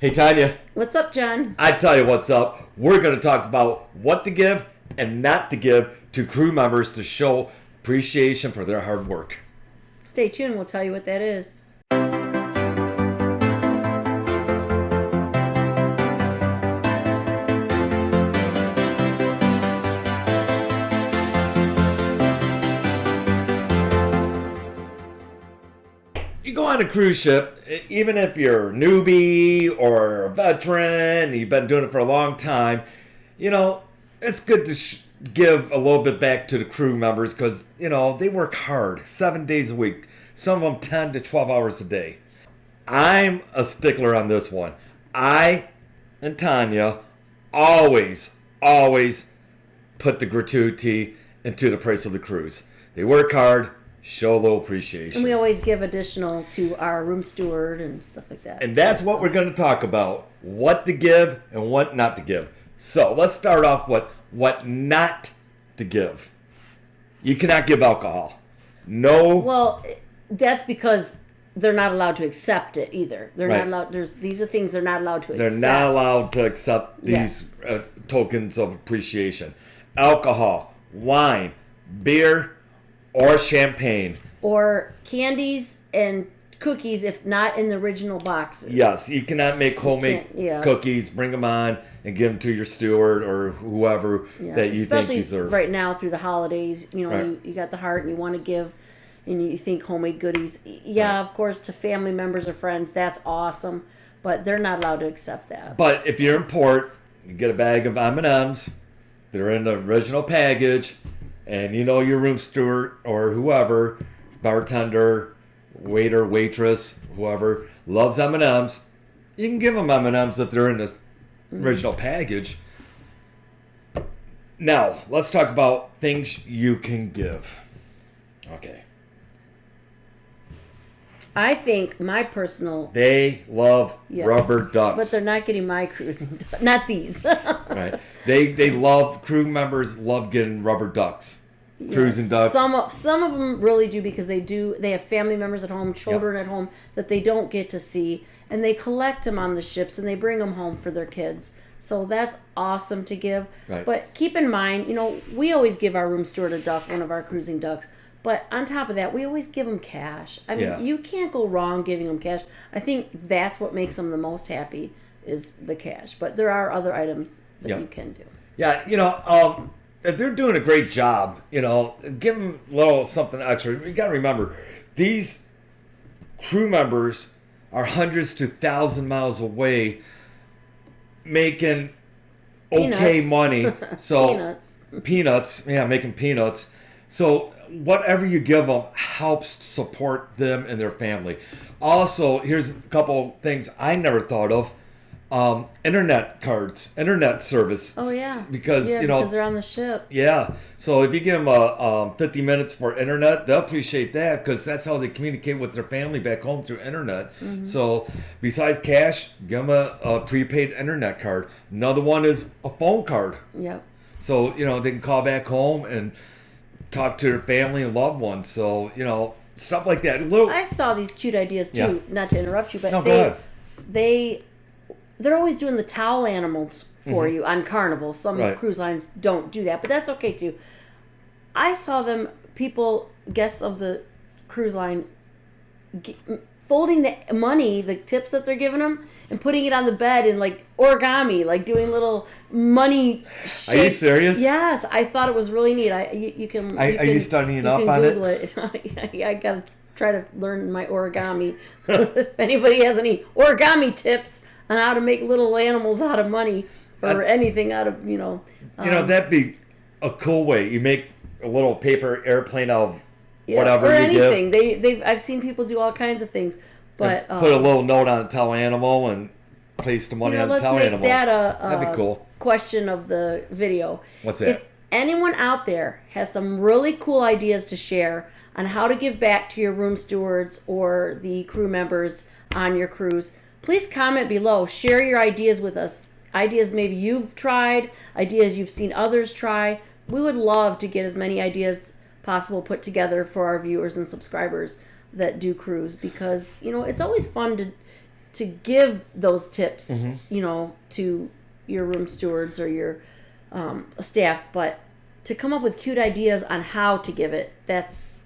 Hey, Tanya. What's up, John? I tell you what's up. We're going to talk about what to give and not to give to crew members to show appreciation for their hard work. Stay tuned. We'll tell you what that is. You go on a cruise ship, even if you're a newbie or a veteran, you've been doing it for a long time, it's good to give a little bit back to the crew members because, they work hard 7 days a week, some of them 10 to 12 hours a day. I'm a stickler on this one. I and Tanya always put the gratuity into the price of the cruise. They work hard. Show a little appreciation. And we always give additional to our room steward and stuff like that. And that's what we're going to talk about. What to give and what not to give. So let's start off with what not to give. You cannot give alcohol. No. Well, that's because they're not allowed to accept it either. They're Right. not allowed. These are things they're not allowed to accept. They're not allowed to accept these tokens of appreciation. Alcohol, wine, beer, or champagne. Or candies and cookies if not in the original boxes. Yes, you cannot make homemade cookies, bring them on, and give them to your steward or whoever that you think deserves. Especially right now through the holidays, you got the heart and you want to give and you think homemade goodies. Yeah, of course, to family members or friends, that's awesome, but they're not allowed to accept that. But if you're in port, you get a bag of M&Ms. They're in the original package. And your room steward or whoever, bartender, waiter, waitress, whoever, loves M&Ms. You can give them M&Ms if they're in the original package. Now, let's talk about things you can give. Okay. I think my personal... They love rubber ducks. But they're not getting my cruising ducks. Not these. Right. They love, crew members love getting rubber ducks. Cruising ducks. Some of them really do because they have family members at home, children at home that they don't get to see. And they collect them on the ships and they bring them home for their kids. So that's awesome to give. Right. But keep in mind, we always give our room steward a duck, one of our cruising ducks. But on top of that, we always give them cash. I mean, you can't go wrong giving them cash. I think that's what makes them the most happy is the cash. But there are other items that you can do. Yeah, if they're doing a great job, give them a little something extra. You got to remember, these crew members are hundreds to 1,000 miles away making money. So peanuts, making peanuts. So whatever you give them helps support them and their family. Also, here's a couple things I never thought of. Internet cards, internet service. Oh, yeah. Because they're on the ship. Yeah. So if you give them 50 minutes for internet, they'll appreciate that because that's how they communicate with their family back home through internet. Mm-hmm. So besides cash, give them a prepaid internet card. Another one is a phone card. Yep. So, they can call back home and talk to their family and loved ones. So, stuff like that. I saw these cute ideas too, not to interrupt you, but they're always doing the towel animals for you on Carnival. Some cruise lines don't do that, but that's okay too. I saw guests of the cruise line, folding the money, the tips that they're giving them, and putting it on the bed in like origami, like doing little money shapes. Are you serious? Yes, I thought it was really neat. Are you studying up on Google it? I gotta try to learn my origami. If anybody has any origami tips on how to make little animals out of money or anything out of that'd be a cool way. You make a little paper airplane out of whatever or you anything. give. I've seen people do all kinds of things, but put a little note on a towel animal and place the money on the towel animal. Let's make that that'd be cool. Question of the video. What's that? If anyone out there has some really cool ideas to share on how to give back to your room stewards or the crew members on your cruise, please comment below. Share your ideas with us. Ideas maybe you've tried, ideas you've seen others try. We would love to get as many ideas possible put together for our viewers and subscribers that do cruise because, it's always fun to to give those tips, you know, to your room stewards or your staff, but to come up with cute ideas on how to give it, that's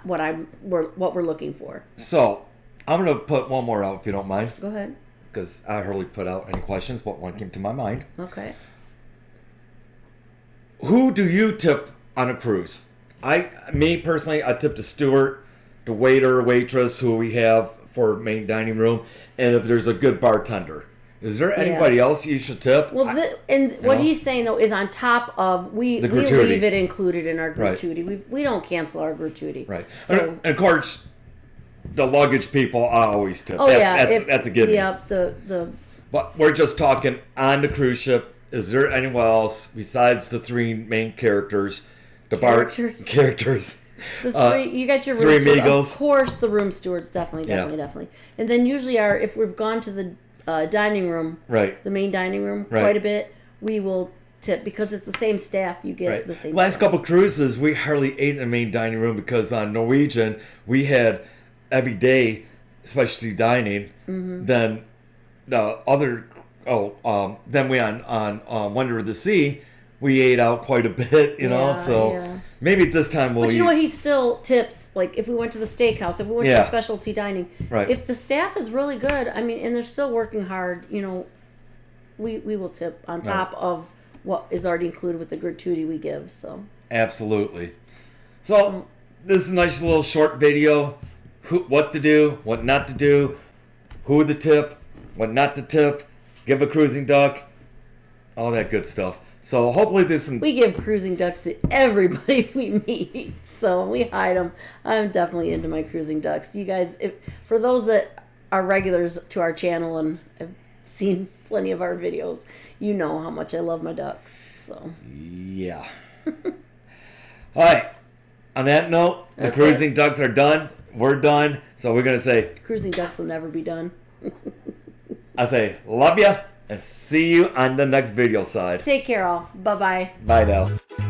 what we're looking for. So I'm going to put one more out if you don't mind. Go ahead. Because I hardly put out any questions, but one came to my mind. Okay. Who do you tip on a cruise? Me personally, I tip the steward, the waiter, waitress who we have for main dining room, and if there's a good bartender. Is there anybody else you should tip? Well, what he's saying though is on top of we leave it included in our gratuity. Right. We don't cancel our gratuity. Right. So, and of course, the luggage people I always tip. That's a given. Yeah. The. But we're just talking on the cruise ship. Is there anyone else besides the three main characters? Characters. The three, you got your room three steward. amigos. Of course, the room stewards definitely. And then usually if we've gone to the dining room, right, the main dining room, quite a bit, we will tip because it's the same staff. You get the same. Last couple cruises, we hardly ate in the main dining room because on Norwegian we had every day specialty dining. Then the other then we on Wonder of the Sea, we ate out quite a bit, you know. So maybe at this time we'll. But you know what? He still tips. Like if we went to the steakhouse, if we went to specialty dining, if the staff is really good, I mean, and they're still working hard, you know, we will tip on top of what is already included with the gratuity we give. So absolutely. So this is a nice little short video. What to do, what not to do, who to tip, what not to tip, give a cruising duck, all that good stuff. So hopefully we give cruising ducks to everybody we meet, so we hide them. I'm definitely into my cruising ducks. You guys, for those that are regulars to our channel and have seen plenty of our videos, you know how much I love my ducks. So yeah. All right. On that note, the cruising ducks are done. We're done. So we're gonna say cruising ducks will never be done. I say love ya. And see you on the next video side. Take care, all. Bye-bye. Bye now.